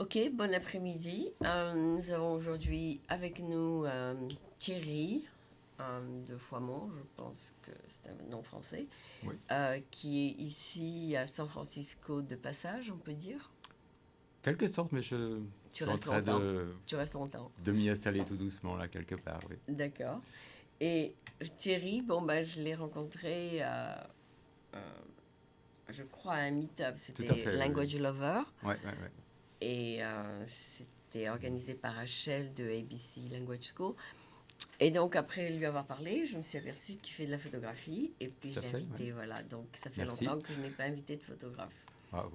Ok, bon après-midi. Nous avons aujourd'hui avec nous Thierry de Foimont, je pense que c'est un nom français, Oui, qui est ici à San Francisco de passage, on peut dire. quelque sorte, mais je Tu suis en restes train longtemps. Tu restes longtemps. de m'y installer tout doucement là quelque part, oui. D'accord. Et Thierry, bon, bah, je l'ai rencontré, euh, je crois, à un meet-up. Tout à C'était fait, oui, oui. Language Lover. Ouais, ouais, ouais. Et c'était organisé par Rachel de ABC Language School. Et donc, après lui avoir parlé, je me suis aperçue qu'il fait de la photographie. Et puis, Tout je à l'ai fait, ouais. invité, voilà. Donc, ça fait Merci. longtemps que je n'ai pas invité de photographe. Waouh.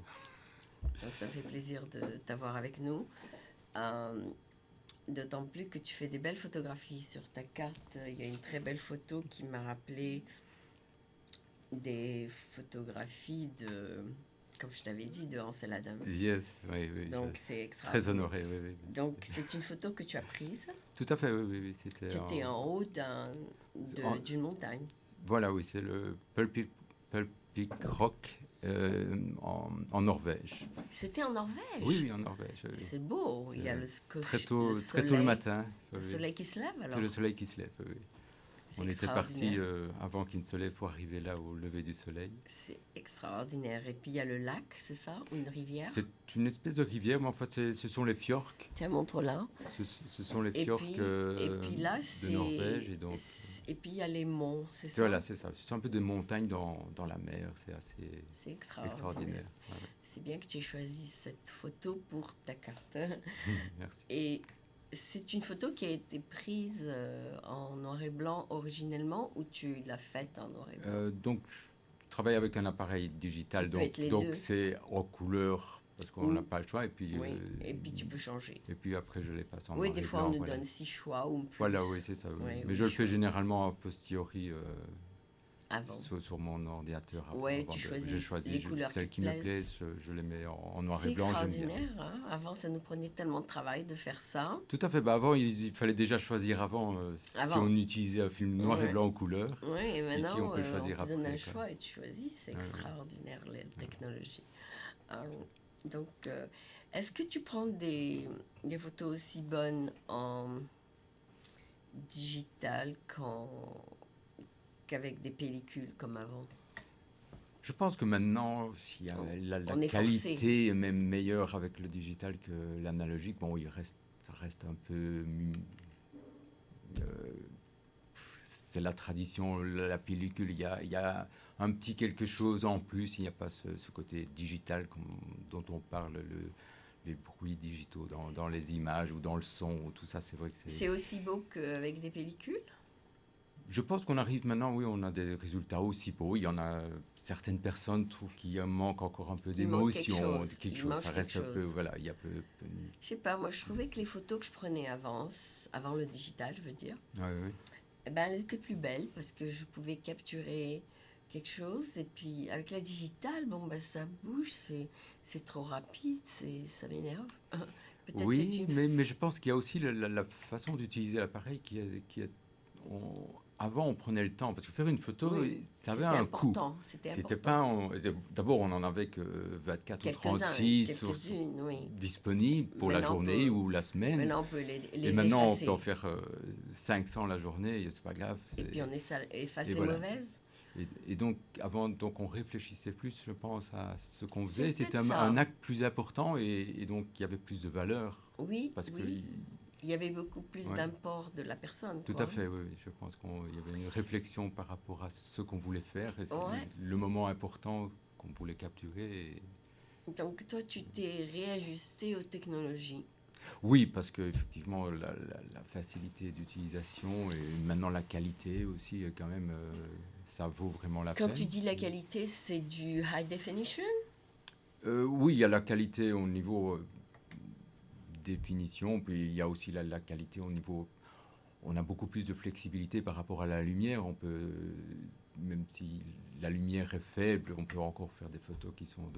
Donc, ça me fait plaisir de t'avoir avec nous. Euh, D'autant plus que tu fais des belles photographies sur ta carte. Il y a une très belle photo qui m'a rappelé des photographies de, comme je t'avais dit, de Ansel Adams. Yes, oui, oui. Donc, c'est Très extraordinaire. honoré, oui, oui. Donc, c'est une photo que tu as prise. Tout à fait, oui, oui, oui. C'était Tu étais en haut en- d'une montagne. Voilà, oui, c'est le Pulpik Rock en Norvège. C'était en Oui, Norvège. oui, en Norvège. Oui, oui. C'est beau. Il y a C'est le très tôt le soleil. matin. Le Oui, oui. soleil qui se lève C'est alors. le soleil qui se lève, oui, oui. C'est On était parti extraordinaire. avant qu'il ne se lève pour arriver là au lever du soleil. C'est extraordinaire. Et puis il y a le lac, c'est ça? Ou une rivière? C'est une espèce de rivière, mais en fait, ce sont les fjords. Tiens, montre-la. Ce sont les Et fjords puis, et puis là, de Norvège. Et donc, et puis il y a les monts, c'est ça? voilà, c'est ça. Ce sont un peu des montagnes dans la mer. C'est assez C'est extraordinaire. extraordinaire. Ouais, ouais. C'est bien que tu aies choisi cette photo pour ta carte. Merci. Et c'est une photo qui a été prise en noir et blanc originellement ou tu l'as faite en noir et blanc? Donc, je travaille avec un appareil Qui digital. peut être les Donc deux. c'est en couleur parce qu'on n'a Ou, pas le choix. oui, et puis tu peux changer. Et puis après, je les passe en Oui, noir des et fois on blanc. nous Voilà. donne 6 choix ou plus. Voilà, oui, c'est ça. Oui. Oui, Mais oui, je le fais chouette. généralement a posteriori Avant. sur mon ordinateur. Ouais, Avant tu je choisis les choisis couleurs qui celles te qui me plaisent, plaisent. je les mets en noir C'est et blanc, j'aime bien. extraordinaire, hein? Avant, ça nous prenait tellement de travail de faire ça. Tout à fait. Bah avant, il fallait déjà choisir avant si on Avant. utilisait un film noir et Ouais. blanc ou couleur. Oui, et Ici, on maintenant, peut on choisir te donne un après, quoi. choix et tu choisis. C'est Ouais, ouais. extraordinaire, la technologie. Euh, donc, est-ce que tu prends des photos aussi bonnes en digital qu'avec des pellicules comme avant? Je pense que maintenant, On, la on est forcé. qualité est même meilleure avec le digital que l'analogique. Bon, ça reste un peu. euh, c'est la tradition, la pellicule. Il y a un petit quelque chose en plus. Il n'y a pas ce côté digital dont on parle, les bruits digitaux dans les images ou dans le son. Ou tout ça, c'est vrai que c'est. C'est aussi beau qu'avec des pellicules? Je pense qu'on arrive maintenant, oui, on a des résultats aussi beaux. Il y en a certaines personnes trouvent qu'il manque encore un peu Il manque quelque d'émotion, chose. quelque Il chose. manque Ça quelque reste un peu, chose. voilà, il y a Je sais pas, moi je trouvais que les photos que je prenais avant le digital, je veux dire, ouais, ouais. eh ben, elles étaient plus belles parce que je pouvais capturer quelque chose. Et puis avec la digitale, bon, ben, ça bouge, c'est trop rapide, ça m'énerve. Peut-être c'est Oui, une... mais je pense qu'il y a aussi la façon d'utiliser l'appareil avant, on prenait le temps, parce que faire une photo, Oui, ça avait c'était un coût. important, c'était C'était important. pas, d'abord, on en avait que 24 ou Quelques-uns, 36 quelques-unes, oui. disponibles pour la Maintenant journée ou la semaine. maintenant on peut Et les maintenant, on peut en effacer. faire 500 la journée, et c'est pas grave. Et puis on efface Et les voilà. mauvaises. Et donc, avant, donc, on réfléchissait plus, je pense, à ce qu'on C'est faisait. C'était peut-être un ça. acte plus important et donc, il y avait plus de valeur. Oui, Parce que, oui. Il y avait beaucoup plus ouais, d'import de la personne, tout à quoi. fait, oui, oui. Je pense qu'il y avait une réflexion par rapport à ce qu'on voulait faire et c'est Ouais. le moment important qu'on voulait capturer. Donc toi, tu t'es réajusté aux technologies. Oui, parce qu'effectivement, la facilité d'utilisation et maintenant la qualité aussi, quand même, ça vaut vraiment la Quand tu peine. dis la qualité, c'est du high definition? Oui, il y a la qualité au niveau définition, puis il y a aussi la qualité au niveau. On a beaucoup plus de flexibilité par rapport à la lumière. On peut, même si la lumière est faible, on peut encore faire des photos qui sont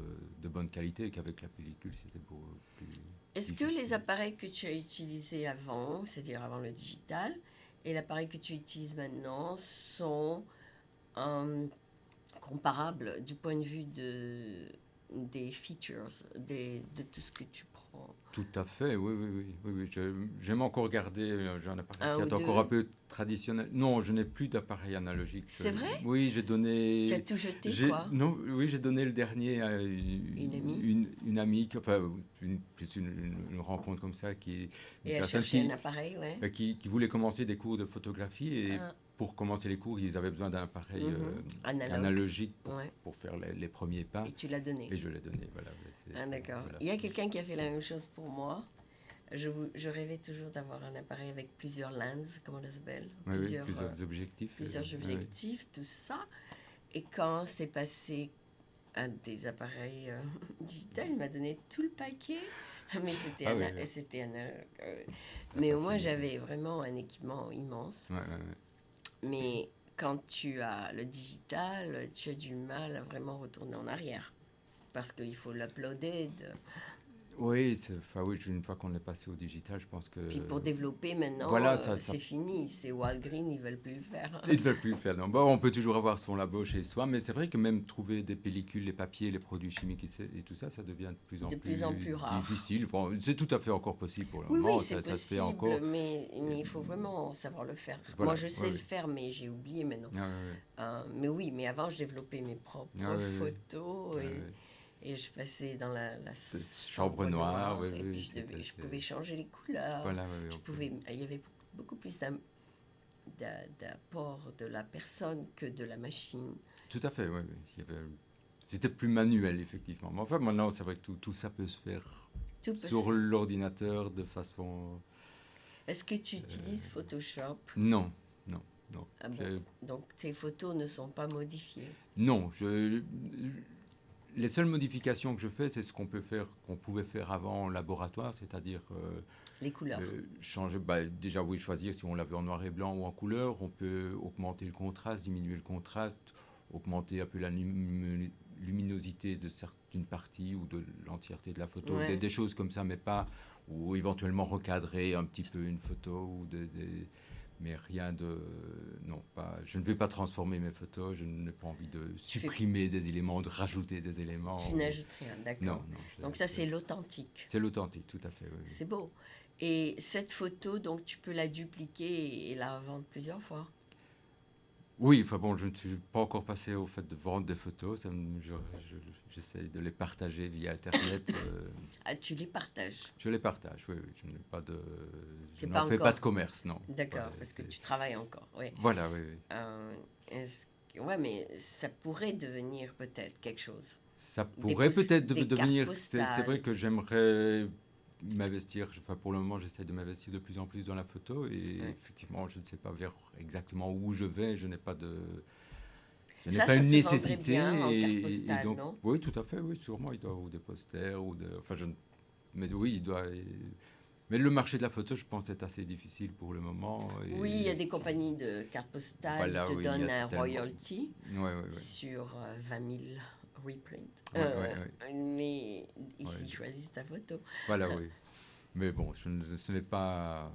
de bonne qualité, qu'avec la pellicule, c'était beaucoup plus Est-ce que les difficile. appareils que tu as utilisés avant, c'est-à-dire avant le digital, et l'appareil que tu utilises maintenant sont comparables du point de vue des features, de tout ce que tu prends. Tout à fait, oui. J'aime encore garder, j'ai un appareil Un qui ou est deux. encore un peu traditionnel. Non, je n'ai plus d'appareil analogique. C'est vrai? Oui, j'ai donné. Tu as tout jeté, quoi? Non, oui, j'ai donné le dernier à Une amie? une amie, enfin, plus une rencontre comme ça, qui est Et une elle personne cherchait un appareil, ouais. qui voulait commencer des cours de photographie et Ah, pour commencer les cours, ils avaient besoin d'un appareil analogue. analogique Ouais. pour faire les premiers pas. Et tu l'as donné. Et je l'ai donné, voilà. Ah, d'accord. Voilà. Il y a quelqu'un qui a fait la même chose pour moi. Je rêvais toujours d'avoir un appareil avec plusieurs lenses, comment ça s'appelle? Oui, Plusieurs objectifs. plusieurs objectifs, tout ça. Et quand c'est passé un des appareils digitaux, il m'a donné tout le paquet. Mais c'était Ah un, oui, a- oui. c'était un, mais au moins Facile. j'avais vraiment un équipement immense. Ouais. Mais quand tu as le digital, tu as du mal à vraiment retourner en arrière. Parce qu'il faut l'uploader. Oui, une fois qu'on est passé au digital, je pense que... Puis pour développer maintenant, Voilà, c'est fini. C'est Walgreen, ils veulent plus le faire. Ils ne veulent plus le faire. Non. Bon, on peut toujours avoir son labo chez soi, mais c'est vrai que même trouver des pellicules, les papiers, les produits chimiques et tout ça, ça devient de plus en plus rare. difficile. Bon, c'est tout à fait encore possible pour le Oui, moment. oui, c'est possible, ça se fait encore. mais il faut vraiment savoir le faire. Voilà, Moi, je sais ouais, le ouais. faire, mais j'ai oublié maintenant. Ah, Mais oui, mais avant, je développais mes propres Ah, ouais, ouais. photos Ouais, et, ouais. et je passais dans la Chambre noire, et oui, puis je pouvais changer les couleurs. Voilà, ouais, Il y avait beaucoup plus d'apport de la personne que de la machine. Tout à fait, oui. C'était plus manuel, effectivement. Mais enfin, maintenant, c'est vrai que tout ça peut se faire Tout peut sur l'ordinateur de façon... Est-ce que tu utilises Photoshop? Non. Ah bon. Donc tes photos ne sont pas modifiées? Non, les seules modifications que je fais, c'est ce qu'on pouvait faire avant en laboratoire, c'est-à-dire Les couleurs. changer, déjà oui, choisir si on l'avait en noir et blanc ou en couleur. On peut augmenter le contraste, diminuer le contraste, augmenter un peu la luminosité d'une partie ou de l'entièreté de la photo, Ouais. des choses comme ça, mais pas, ou éventuellement recadrer un petit peu une photo mais rien de... Non, je ne vais pas transformer mes photos, je n'ai pas envie de supprimer des éléments, de rajouter des éléments. Tu n'ajoutes rien, d'accord. Non. Donc ça, c'est l'authentique. C'est l'authentique, tout à fait, oui. C'est beau. Et cette photo, donc tu peux la dupliquer et la vendre plusieurs fois. Oui, enfin bon, je ne suis pas encore passé au fait de vendre des photos. J'essaie de les partager via Internet. Ah, tu les partages. Je les partage, oui. Je n'ai pas de... Je C'est n'en pas fais encore. pas de commerce, non. D'accord, Voilà, parce que tu travailles encore, oui. Voilà, oui. Ouais, mais ça pourrait devenir peut-être quelque chose. Ça pourrait peut-être des devenir... cartes C'est postales. vrai que j'aimerais m'investir, enfin pour le moment j'essaie de m'investir de plus en plus dans la photo et effectivement je ne sais pas vers exactement où je vais, je n'ai pas une Ça se nécessité vendrait bien en carte postale, donc non? oui tout à fait, oui sûrement il doit ou des posters mais oui il doit mais le marché de la photo je pense est assez difficile pour le moment et Oui, il y a des compagnies de cartes postales Voilà, qui te oui, il y a donnent un tellement. royalty ouais. sur 20 000 reprints. Ouais. Mais ici, Ouais. ils choisissent ta photo. Voilà oui mais bon ce n'est pas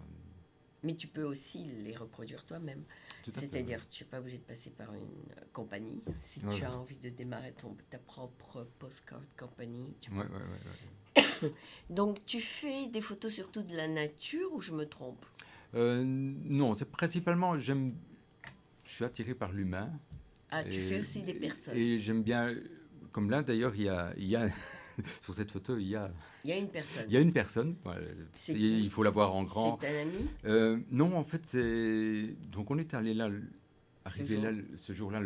Mais tu peux aussi les reproduire toi-même. tout à fait, C'est-à-dire, tu n'es pas obligé de passer par une compagnie. Si Ouais, tu ouais. as envie de démarrer ta propre postcard company, tu peux. ouais. Donc, tu fais des photos surtout de la nature ou je me trompe? Non, c'est principalement, je suis attiré par l'humain. Ah, tu fais aussi des personnes. Et j'aime bien, comme là d'ailleurs, il y a sur cette photo, il y a une personne. une personne. Voilà, C'est qui? il faut la voir en grand. C'est un ami? Non, en fait, donc on est allé là, arrivé là ce jour-là,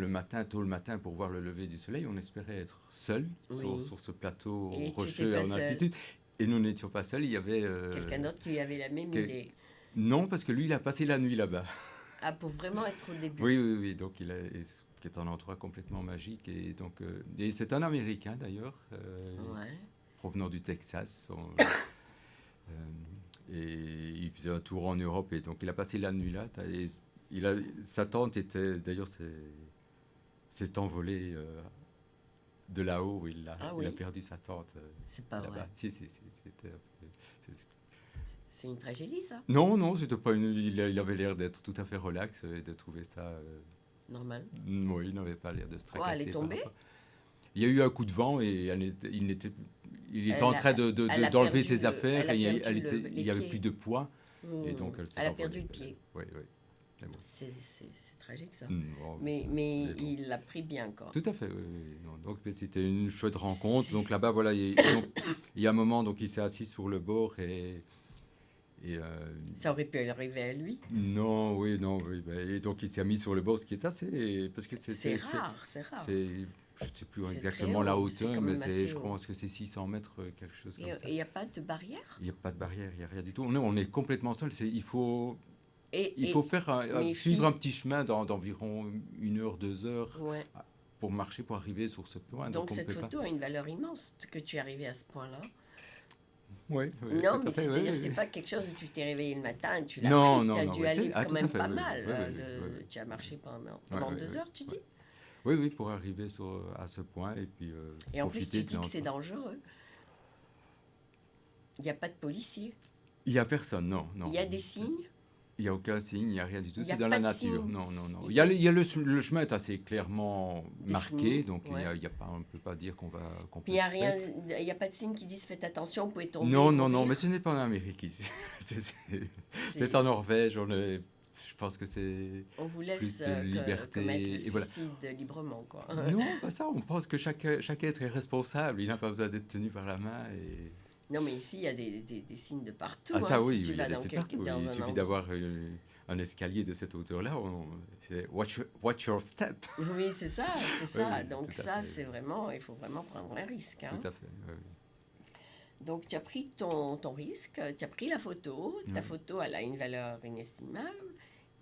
tôt le matin, pour voir le lever du soleil. On espérait être seul sur ce plateau Et tu rocheux n'étais en pas seul. altitude. Et nous n'étions pas seuls, il y avait... Quelqu'un d'autre qui avait la même idée. Non, parce que lui, il a passé la nuit là-bas. Ah, pour vraiment être au début. Oui. Donc, qui est un endroit complètement magique. Et, donc, et c'est un Américain, d'ailleurs, provenant du Texas. Et il faisait un tour en Europe. Et donc, il a passé la nuit là. Et sa tante était... D'ailleurs, s'est envolée de là-haut. Il a perdu sa tante. C'est pas là-bas. vrai. Si. C'est une tragédie, ça? Non, c'était pas il avait l'air d'être tout à fait relax et de trouver ça... Normal. Oui, il n'avait pas l'air de se tracasser. Elle est tombée? il y a eu un coup de vent et il était en train Elle a d'enlever perdu ses affaires et les il n'y avait pieds. plus de poids. Et donc elle s'est Elle a envolée. perdu le pied. Oui, oui. Mais bon. C'est tragique ça. Bon, Mais bon. il l'a pris bien quoi. Tout à fait, oui, oui. Non, donc mais c'était une chouette rencontre. Donc là-bas, voilà, il y a un moment, donc il s'est assis sur le bord et Ça aurait pu arriver à lui. non, oui, non, oui. Et donc il s'est mis sur le bord, ce qui est assez, parce que C'est rare, c'est rare. je ne sais plus C'est exactement très la haut, c'est hauteur, quand mais même assez je haut. pense que c'est 600 mètres, quelque chose comme ça. Et il n'y a pas de barrière. Il n'y a pas de barrière, il n'y a rien du tout. On est complètement seul. Il faut Et faire mes suivre filles- un petit chemin d'environ 1 heure, 2 heures ouais. pour marcher, pour arriver sur ce point. Donc on cette peut pas. photo a une valeur immense que tu es arrivé à ce point-là. Oui, oui, Non, tout à mais fait, c'est-à-dire, oui, c'est oui. pas quelque chose où tu t'es réveillé le matin et tu l'as Non, prise. non, Tu as non, dû oui, aller tout quand à même fait, pas oui, mal. oui, oui, oui. Tu as marché pendant Ouais, ouais, 2 heures, tu dis. ouais. Oui, oui, pour arriver à ce point et puis Et en plus, profiter tu de dis que c'est l'endroit. dangereux. Il n'y a pas de policiers. Il n'y a personne, non, non. Il y a des signes. Il n'y a aucun signe, il n'y a rien du tout. Il y a C'est dans pas la de nature. signe. Non, non, non. Il Il y a le chemin est assez clairement Défini, marqué, donc ouais. il y a pas, on ne peut pas dire qu'on peut Puis il n'y a se rien, perdre. il y a pas de signes qui disent faites attention, vous pouvez tomber. Non, et non, non, mourir. mais ce n'est pas en Amérique ici. C'est C'est- en Norvège. Je pense que c'est On vous plus laisse de liberté. commettre le Et voilà. suicide librement, quoi. Non, pas ça. On pense que chaque être est responsable. Il n'a pas besoin d'être tenu par la main. Non, mais ici, il y a des signes de partout. Ah, ça, hein, oui, si tu oui, vas il y a dans, c'est partout. dans Il un suffit endroit. d'avoir un escalier de cette hauteur-là. C'est watch your step. Oui, c'est ça, c'est ça. oui, Donc tout à ça, fait. c'est vraiment, il faut vraiment prendre un risque. Hein. Tout à fait. Oui, oui. Donc tu as pris ton risque, tu as pris la photo, ta Oui. photo, elle a une valeur inestimable,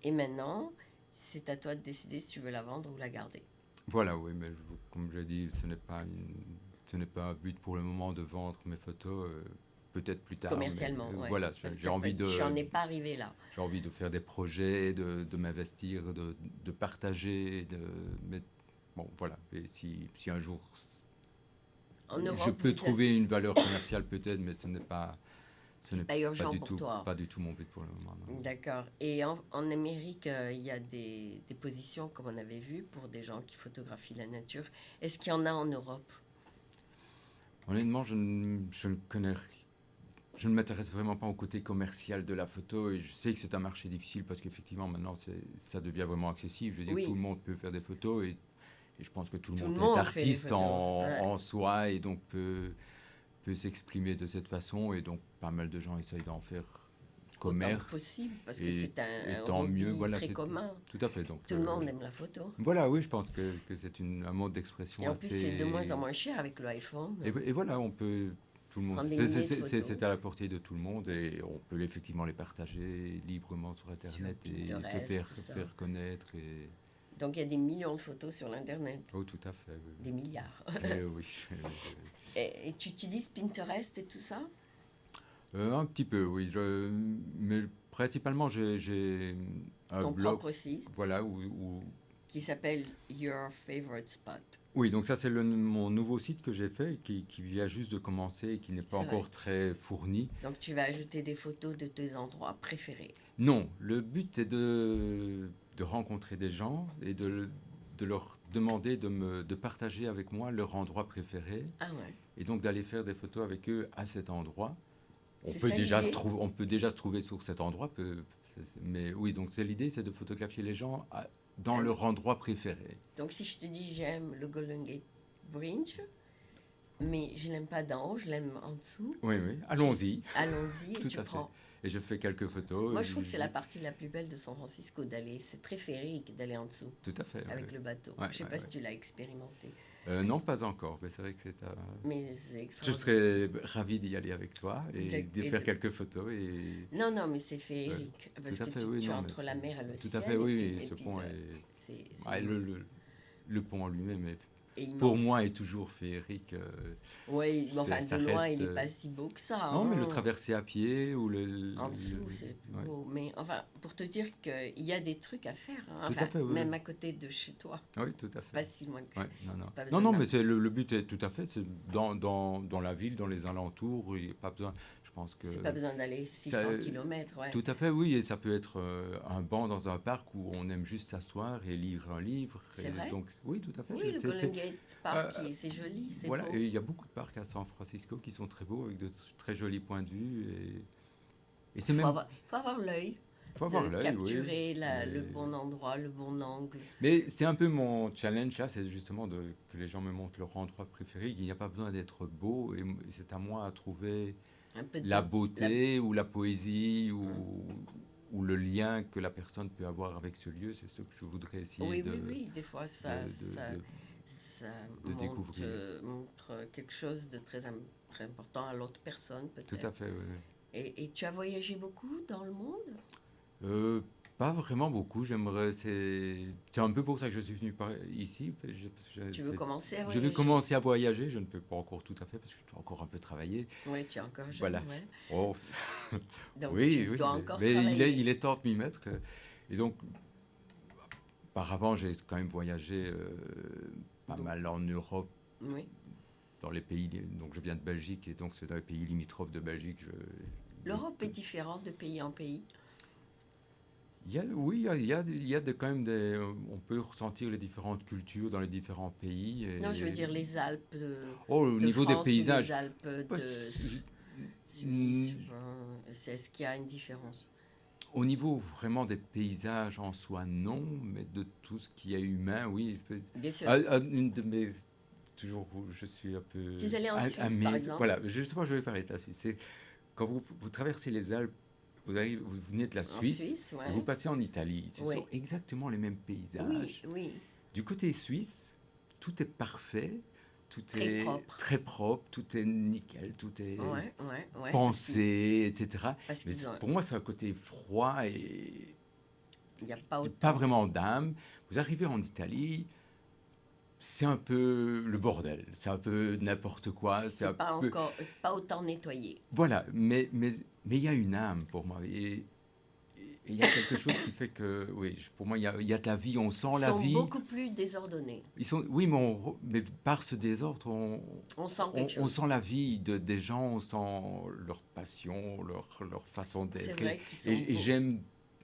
et maintenant, c'est à toi de décider si tu veux la vendre ou la garder. Voilà, oui, mais comme je l'ai dit, ce n'est pas un but pour le moment de vendre mes photos. Peut-être plus tard. Commercialement, mais, ouais. voilà, Parce que j'ai envie de. j'en ai pas arrivé là. J'ai envie de faire des projets, de m'investir, de partager, mais bon, voilà. Et si un jour En Europe, je peux vous êtes- trouver une valeur commerciale peut-être, mais ce n'est pas pas urgent du pour tout, toi. pas du tout mon but pour le moment. Non. D'accord. Et en Amérique, il y a des positions, comme on avait vu, pour des gens qui photographient la nature. Est-ce qu'il y en a en Europe? Honnêtement, je ne connais je ne m'intéresse vraiment pas au côté commercial de la photo et je sais que c'est un marché difficile parce qu'effectivement maintenant ça devient vraiment accessible. Je veux dire, Oui. tout le monde peut faire des photos et je pense que tout le Tout monde le est monde fait des artiste photos, en, ouais. en soi et donc peut s'exprimer de cette façon et donc pas mal de gens essayent d'en faire Autant que commerce. possible, parce que et- c'est et un tant hobby mieux, voilà, très c'est- commun. Tout à fait. Donc, Tout le monde aime la photo. Voilà, oui, je pense que c'est un mode d'expression Et en plus, assez... c'est de moins en moins cher avec l'iPhone. Et voilà, on peut... Tout le monde, Prendre des milliers de photos. c'est à la portée de tout le monde et on peut effectivement les partager librement sur Internet et se Pinterest, tout ça. faire connaître. Donc il y a des millions de photos sur l'Internet. Oh, tout à fait. Oui, Des milliards. oui. Et tu utilises Pinterest et tout ça? Un petit peu, oui. Mais principalement, j'ai un Ton blog. propre site Voilà, qui s'appelle Your Favorite Spot. Oui, donc ça c'est mon nouveau site que j'ai fait, qui vient juste de commencer et qui n'est pas C'est encore vrai. très fourni. Donc tu vas ajouter des photos de tes endroits préférés. Non, le but est de rencontrer des gens et de leur demander de partager avec moi leur endroit préféré Ah ouais. et donc d'aller faire des photos avec eux à cet endroit. On C'est peut, ça déjà l'idée? on peut déjà se trouver sur cet endroit, mais oui, donc l'idée c'est de photographier les gens dans Ah. leur endroit préféré. Donc si je te dis j'aime le Golden Gate Bridge, mais je l'aime pas d'en haut, je l'aime en dessous, Oui, oui, allons-y. allons-y et Tout tu à fait. prends. Et je fais quelques photos. Moi je trouve que c'est la partie la plus belle de San Francisco d'aller, c'est très féerique d'aller en dessous Tout à fait. avec ouais. le bateau. Ouais, Je sais ouais, pas ouais. si tu l'as expérimenté, Non, pas encore, mais c'est vrai que c'est mais c'est Je extraordinaire. serais ravi d'y aller avec toi et De- de et faire de- quelques photos. Non, non, mais c'est féerique. Parce Tout à que fait, tu, oui. tu es non, entre mais la mer et le tout ciel. à fait, oui. et Et puis, ce pont c'est ouais, immense. le pont en lui-même, Et immense. pour moi, est toujours féerique. Oui, mais enfin, ça de loin, reste, il n'est pas si beau que ça. Non, mais hein. le traverser à pied ou En dessous, c'est plus ouais. beau. Mais enfin, pour te dire qu'il y a des trucs à faire. Hein. Tout à Enfin, fait, oui, même oui. à côté de chez toi. Oui, tout à fait. Pas si loin que ça. Ouais, non, Pas non. besoin Non, de mais le but est tout à fait, c'est dans la ville, dans les alentours, il n'y a pas besoin, je pense que... C'est pas besoin d'aller 600 ça- km. Ouais. Tout à fait, oui, et ça peut être un banc dans un parc où on aime juste s'asseoir et lire un livre. C'est et vrai donc, oui, tout à fait. Oui, le Golden Gate State Park, c'est joli, c'est Voilà, beau. et il y a beaucoup de parcs à San Francisco qui sont très beaux, avec de très jolis points de vue. Et c'est Il même... faut avoir l'œil faut avoir de l'œil, oui. capturer le Mais, bon endroit, le bon angle. mais c'est un peu mon challenge là, c'est justement que les gens me montrent leur endroit préféré. Il n'y a pas besoin d'être beau, et c'est à moi à trouver Un peu la de, beauté ou la poésie ou le lien que la personne peut avoir avec ce lieu. C'est ce que je voudrais essayer oui, oui, oui. Des fois, de ça découvrir. montre quelque chose de très important à l'autre personne, Tout à peut-être. fait, oui. Et tu as voyagé beaucoup dans le monde? Pas vraiment beaucoup. J'aimerais. C'est un peu pour ça que je suis venu ici. Tu veux commencer à Je vais voyager? commencer à voyager. Je ne peux pas encore tout à fait parce que je dois encore un peu travailler. Oui, tu es encore jeune, Voilà. ouais. Oh, Donc oui, tu oui, dois encore mais travailler. il est temps de m'y mettre. Et donc, auparavant, j'ai quand même voyagé pas Donc, mal en Europe, oui. dans les pays. Donc, je viens de Belgique et donc c'est dans les pays limitrophes de Belgique. L'Europe est différente de pays en pays. Oui, quand même des. On peut ressentir les différentes cultures dans les différents pays. Non, je veux dire les Alpes Au de niveau des France ou paysages. les Alpes Bah, de Suisse. Est-ce qu'il y a une différence? Au niveau vraiment des paysages en soi, non, mais de tout ce qui est humain, oui. Bien sûr. Une de mes. Toujours où je suis un peu. Tu es allé en Suisse, par exemple? Voilà, justement, je vais parler de la Suisse. C'est quand vous traversez les Alpes, vous venez de la En Suisse, Suisse, ouais. et vous passez en Italie. Ce Oui. sont exactement les mêmes paysages. Oui, oui. Du côté suisse, tout est parfait, tout Très est propre. très propre, tout est nickel, tout est Ouais, ouais, ouais. pensé, etc. Parce Mais qu'ils ont, pour moi, c'est un côté froid et il n'y a pas pas autant. vraiment d'âme. Vous arrivez en Italie, c'est un peu le bordel, c'est un peu n'importe quoi, c'est un C'est pas peu... encore, pas autant nettoyé. Voilà, mais il y a une âme pour moi. Et il y a quelque chose qui fait que, oui, pour moi, il y a de la vie, on sent Ils la sont vie. beaucoup plus désordonnés. Oui, mais par ce désordre, On sent quelque on chose. sent la vie des gens, on sent leur passion, leur façon C'est d'être. vrai qu'ils sont Et beaux.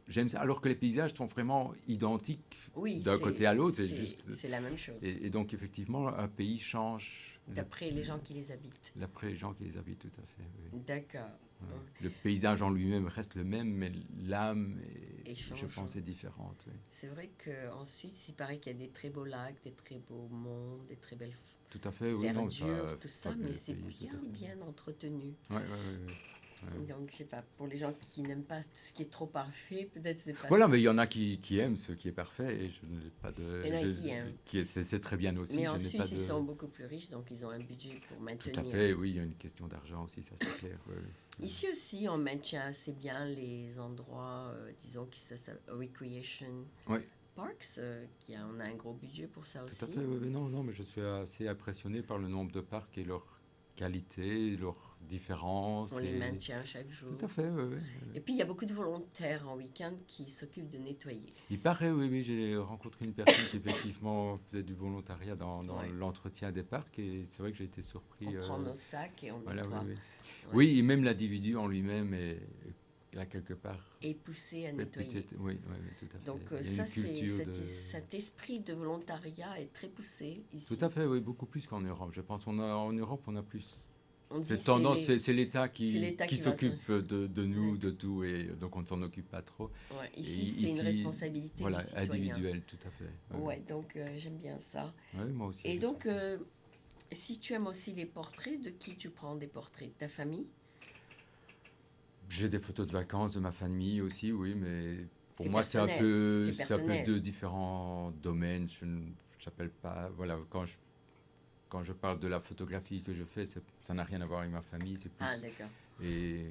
j'aime ça. Alors que les paysages sont vraiment identiques Oui, d'un côté à l'autre. C'est juste. c'est la même chose. Et donc, effectivement, un pays change D'après les gens qui les habitent. d'après les gens qui les habitent, tout à fait. Oui. D'accord. Ouais. Le paysage en lui-même reste le même, mais l'âme, Et je change. pense, est différente. Oui. C'est vrai qu'en Suisse, il paraît qu'il y a des très beaux lacs, des très beaux monts, des très belles Tout à fait, oui. Non, verdures, tout ça, pas que mais le c'est pays, tout à bien, fait. bien entretenu. Ouais, ouais. Donc, je sais pas, pour les gens qui n'aiment pas tout ce qui est trop parfait, peut-être c'est pas Voilà, ça. mais il y en a qui aiment ce qui est parfait et je n'ai pas de. Il y en a qui aiment. C'est très bien aussi. Mais je en n'ai Suisse, pas de... ils sont beaucoup plus riches, donc ils ont un budget pour Tout maintenir. à fait, oui, il y a une question d'argent aussi, ça c'est clair. Ouais. Ici aussi, on maintient assez bien les endroits, disons, qui s'appellent recreation Oui, parks, on a un gros budget pour ça aussi. tout à fait, oui, non, mais je suis assez impressionné par le nombre de parcs et leur qualité, leur différence. On les maintient chaque jour. Tout à fait, oui. Et puis, il y a beaucoup de volontaires en week-end qui s'occupent de nettoyer. Il paraît, oui, j'ai rencontré une personne qui effectivement faisait du volontariat dans Ouais. l'entretien des parcs et c'est vrai que j'ai été surpris. On prend nos sacs et on Voilà, nettoie. oui. Ouais. Oui, et même l'individu en lui-même est là quelque part. Et poussé à nettoyer. Oui, tout à fait. Donc, Il y a ça, une culture cet esprit de volontariat est très poussé ici. Tout à fait, oui, beaucoup plus qu'en Europe. Je pense en Europe, on a plus. On dit Cette tendance, c'est l'État c'est l'État qui qui va s'occupe de nous, Ouais. de tout, et donc on ne s'en occupe pas trop. Ouais, Et ici, c'est une responsabilité voilà, du citoyen. individuelle, tout à fait. Ouais, donc j'aime bien ça. Ouais, moi aussi. Et je donc, trouve ça. si tu aimes aussi les portraits, de qui tu prends des portraits? De ta famille? J'ai des photos de vacances de ma famille aussi, oui, mais pour C'est moi, c'est un personnel, peu, c'est c'est un peu personnel. deux différents domaines. Je n'appelle pas, voilà, quand je parle de la photographie que je fais, ça n'a rien à voir avec ma famille, c'est plus. Ah, d'accord. Et,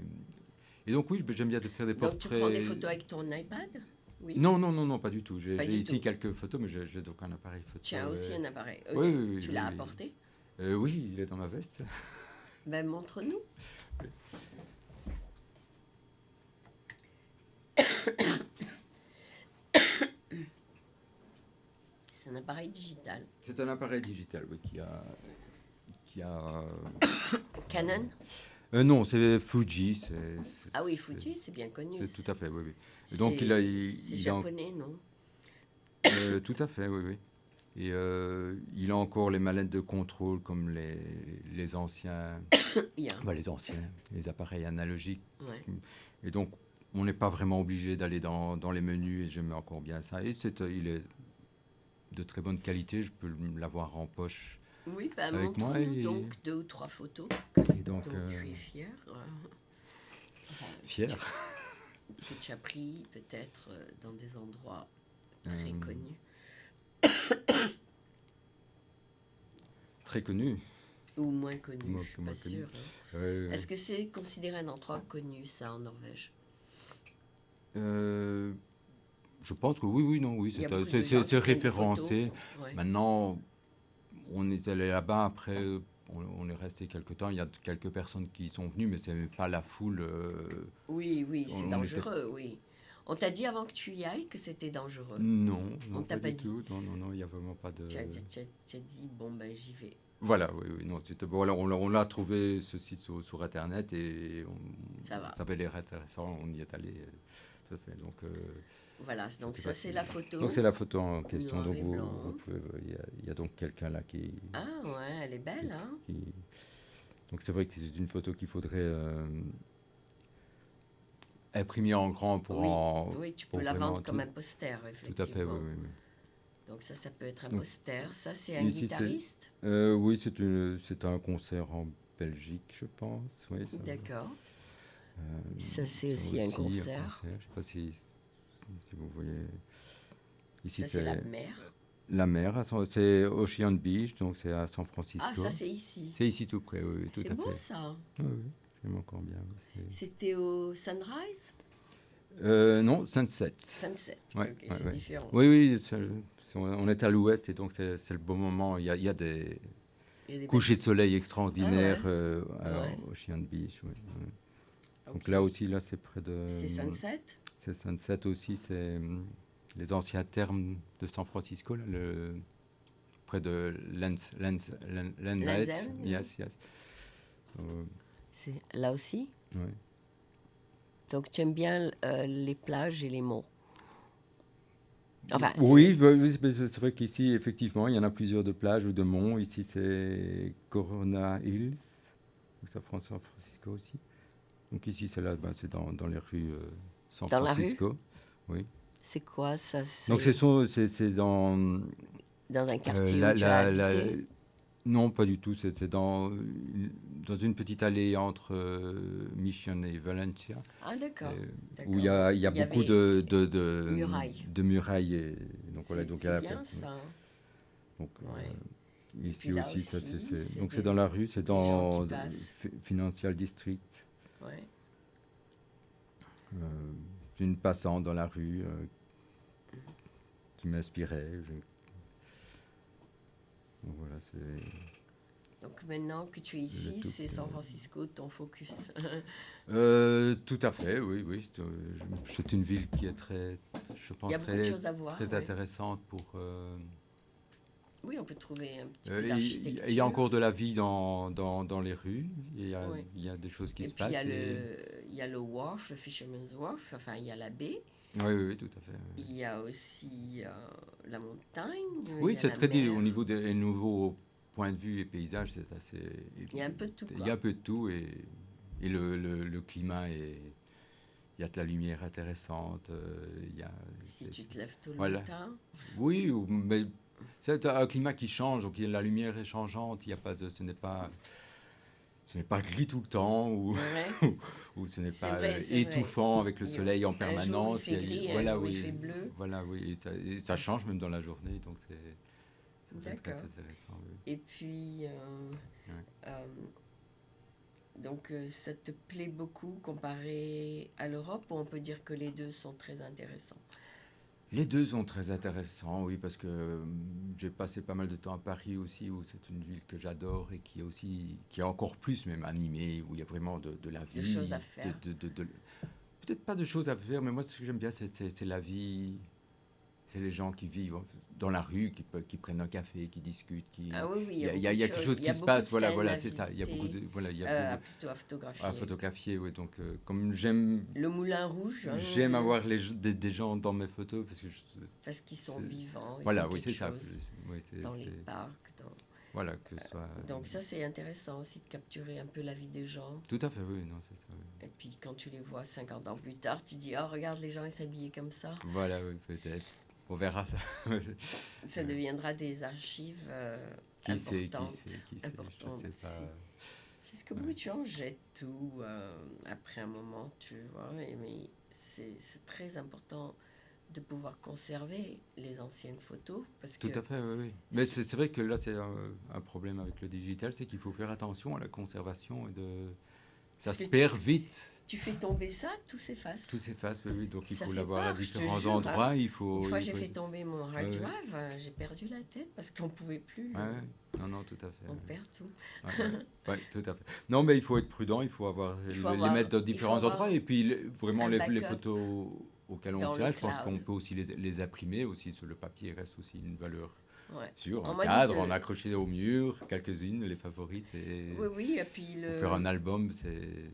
et donc oui, j'aime bien de faire des Donc, portraits. tu prends des photos avec ton iPad? Oui. Non, pas du tout. J'ai Pas du ici tout. quelques photos, mais j'ai donc un appareil photo. Tu as aussi un appareil. Ok. Oui, Tu oui, l'as oui. apporté? Oui, il est dans ma veste. Ben, montre-nous. C'est un appareil digital. C'est un appareil digital, oui, qui a. Canon? Non, c'est Fuji. Ah oui, Fuji, c'est bien connu. C'est tout à fait, oui. Et donc C'est il japonais, non? Tout à fait, oui. Et il a encore les manettes de contrôle comme les anciens, Yeah. les appareils analogiques. Ouais. Et donc, on n'est pas vraiment obligé d'aller dans les menus et j'aime encore bien ça. Et il est de très bonne qualité, je peux l'avoir en poche Oui, bah, avec moi. montre-nous donc 2 ou 3 photos Et donc, dont tu es fier. Enfin, fier. que tu as pris peut-être dans des endroits très Euh, connus. Très connu. Ou moins connus, Moins- je suis moins pas connu. sûre. Hein. Ouais. Est-ce que c'est considéré un endroit connu, ça, en Norvège? Euh, je pense que oui, non, oui, Il y a c'est beaucoup de gens qui prennent des référencé. photos. Ouais. Maintenant, on est allé là-bas, après, on est resté quelques temps. Il y a quelques personnes qui sont venues, mais c'est pas la foule. Oui, c'est On était- dangereux, oui. On t'a dit avant que tu y ailles que c'était dangereux. Non, On non, t'a pas pas du dit. tout. Non, il n'y a vraiment pas de. Tu as dit, bon, ben j'y vais. Voilà, oui, non, voilà, on l'a trouvé ce site sur Internet et Ça va. ça avait l'air intéressant. On y est allé, tout à fait. Donc, Voilà, donc c'est ça, pas c'est si- la photo. donc c'est la photo en question. Noir Donc et blanc. vous pouvez, il y a donc quelqu'un là Ah ouais, elle est belle, hein? qui- donc c'est vrai que c'est une photo qu'il faudrait imprimer en grand pour Oui, en. oui, tu pour peux la vraiment vendre comme tout- un poster, Tout à fait, effectivement. oui. Donc ça peut être un Donc, poster. Ça, c'est un ici, guitariste. Oui, c'est un concert en Belgique, je pense. Oui, ça, D'accord. euh, Ça, c'est aussi un concert. Je ne sais pas si vous voyez. Ici, Ça, c'est la mer. la mer. C'est Ocean Beach, donc c'est à San Francisco. Ah, ça, c'est ici. C'est ici tout près, oui, tout C'est à beau, fait. ça. Oui, j'aime encore bien. Oui, C'était au Sunrise? non, Sunset. Sunset. Ouais, Ok, ouais, c'est ouais. différent. Oui, on est à l'ouest et donc c'est le bon moment. Il y a des Il y a des couchers de soleil extraordinaires Ah ouais. à Ocean Beach. Oui. belles- Donc Ok. là aussi, là c'est près de. C'est Sunset? C'est Sunset aussi, c'est les anciens thermes de San Francisco, là, près de Landside. Lands End, Yes. C'est là aussi. Ouais. Donc, tu aimes bien les plages et les monts. Enfin, Oui, c'est vrai qu'ici, effectivement, il y en a plusieurs de plages ou de monts. Ici, c'est Corona Hills, donc c'est à San Francisco aussi. Donc ici, c'est là, c'est dans les rues San Dans la Francisco. Oui. c'est quoi ça? Donc c'est dans Dans un quartier la- où tu as la- habité? non, pas du tout. C'est dans une petite allée entre Mission et Valencia, Ah, d'accord. où il y a beaucoup avait de murailles. de murailles. Et, donc voilà, donc il y a C'est bien ça. donc, Ouais. ici puis là aussi, ça, aussi, c'est donc c'est des- dans la rue, c'est des gens dans qui passent. Financial District. Ouais. Une passante dans la rue qui m'inspirait. Donc voilà, c'est. Donc maintenant que tu es ici, tout, c'est San Francisco ton focus. Tout à fait, oui. C'est une ville qui est très, je pense, Il y a beaucoup de choses à voir. très ouais. intéressante pour. Oui, on peut trouver un petit peu Il d'architecture. y a encore de la vie dans les rues. Oui. Il y a des choses qui Et se puis passent. il y a le wharf, le Fisherman's Wharf, enfin il y a la baie. Oui, tout à fait. Oui. Il y a aussi la montagne. Oui, il y a c'est la très mer. au niveau des nouveaux points de vue et paysages, c'est assez. Il y a un peu de tout. Il Quoi. y a un peu de tout et le climat est. Il y a de la lumière intéressante. Si tu te lèves tôt le Voilà. matin. Oui, mais c'est un climat qui change, donc la lumière est changeante. Il y a pas ce n'est pas gris tout le temps ou, Ouais. ou ce n'est C'est pas vrai, c'est étouffant avec le soleil en Un jour, permanence. il fait gris, un voilà, jour, oui, il fait bleu. Voilà, oui, et ça change même dans la journée, donc c'est très D'accord. intéressant. Oui. Et puis, donc, ça te plaît beaucoup comparé à l'Europe, ou on peut dire que les deux sont très intéressants? Les deux sont très intéressants, oui, parce que j'ai passé pas mal de temps à Paris aussi, où c'est une ville que j'adore et qui est encore plus même animée, où il y a vraiment de la vie. De choses à faire. Peut-être pas de choses à faire, mais moi ce que j'aime bien, c'est la vie. c'est les gens qui vivent dans la rue, qui prennent un café, qui discutent, Ah oui, oui, il y il y a a, il y beaucoup a- de il y a quelque choses. chose Il y qui a se beaucoup de passe, voilà, scènes à c'est ça. Il y a beaucoup visiter, de, voilà, il y a beaucoup plutôt à à photographier. photographier, oui. Donc, comme j'aime, Le Moulin Rouge, hein, j'aime avoir des gens dans mes photos parce que parce qu'ils sont c'est- vivants, ils font voilà, oui, quelque c'est ça. chose Oui, dans les parcs. voilà, que ce soit. Donc ça, c'est intéressant aussi de capturer un peu la vie des gens. Tout à fait, oui, non, c'est ça. Oui. Et puis quand tu les vois 50 ans plus tard, tu dis, oh regarde, les gens, ils s'habillaient comme ça. Voilà, oui, peut-être. On verra ça. Ça deviendra des archives Qui sait, importantes. je ne Importantes sais aussi. pas. Parce que beaucoup de gens jettent tout après un moment, tu vois. Mais c'est très important de pouvoir conserver les anciennes photos. Parce Tout que à fait, oui, oui. Mais c'est vrai que là, c'est un problème avec le digital, c'est qu'il faut faire attention à la conservation et ça Parce se que perd vite. tu fais tomber ça, tout s'efface. Tout s'efface, oui, oui. Donc il Ça faut fait l'avoir à peur, je te différents jure, endroits. hein. Il faut. Une fois, il j'ai faut- fait tomber mon hard Ouais, ouais. drive, j'ai perdu la tête parce qu'on pouvait plus. Ouais, ouais. Non, non, tout à fait. On Ouais. perd tout. Ouais, ouais. Ouais, tout à fait. Non, mais il faut être prudent, il faut Il faut les avoir- mettre dans il faut différents avoir endroits. Et puis vraiment un les backup photos auxquelles on dans tient, le je pense qu'on cloud. peut aussi les imprimer aussi sur le papier, reste aussi une valeur Ouais. sûre. On Un m'a dit cadre, de- en accrocher au mur, quelques-unes, les favorites. Et Oui, oui, et puis pour faire un album, c'est.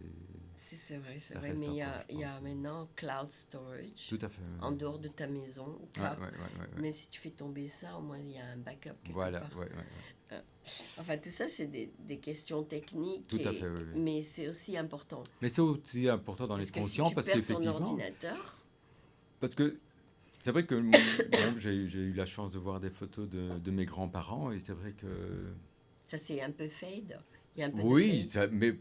c'est vrai, c'est Ça vrai, reste mais encore, je il y a pense. maintenant cloud storage Tout à fait. en dehors de ta maison. Au Ouais, cas, ouais, ouais. même si tu fais tomber ça, au moins il y a un backup quelque Voilà, part. ouais. Enfin, tout ça, c'est des questions techniques, Tout à fait, oui, oui. mais c'est aussi important. Mais c'est aussi important d'en Parce être que si conscient tu parce perds ton qu'effectivement, ordinateur, parce que c'est vrai que bon, j'ai eu la chance de voir des photos de mes grands-parents et c'est vrai que ça c'est un peu fade. Il y a un peu oui, de fade. mais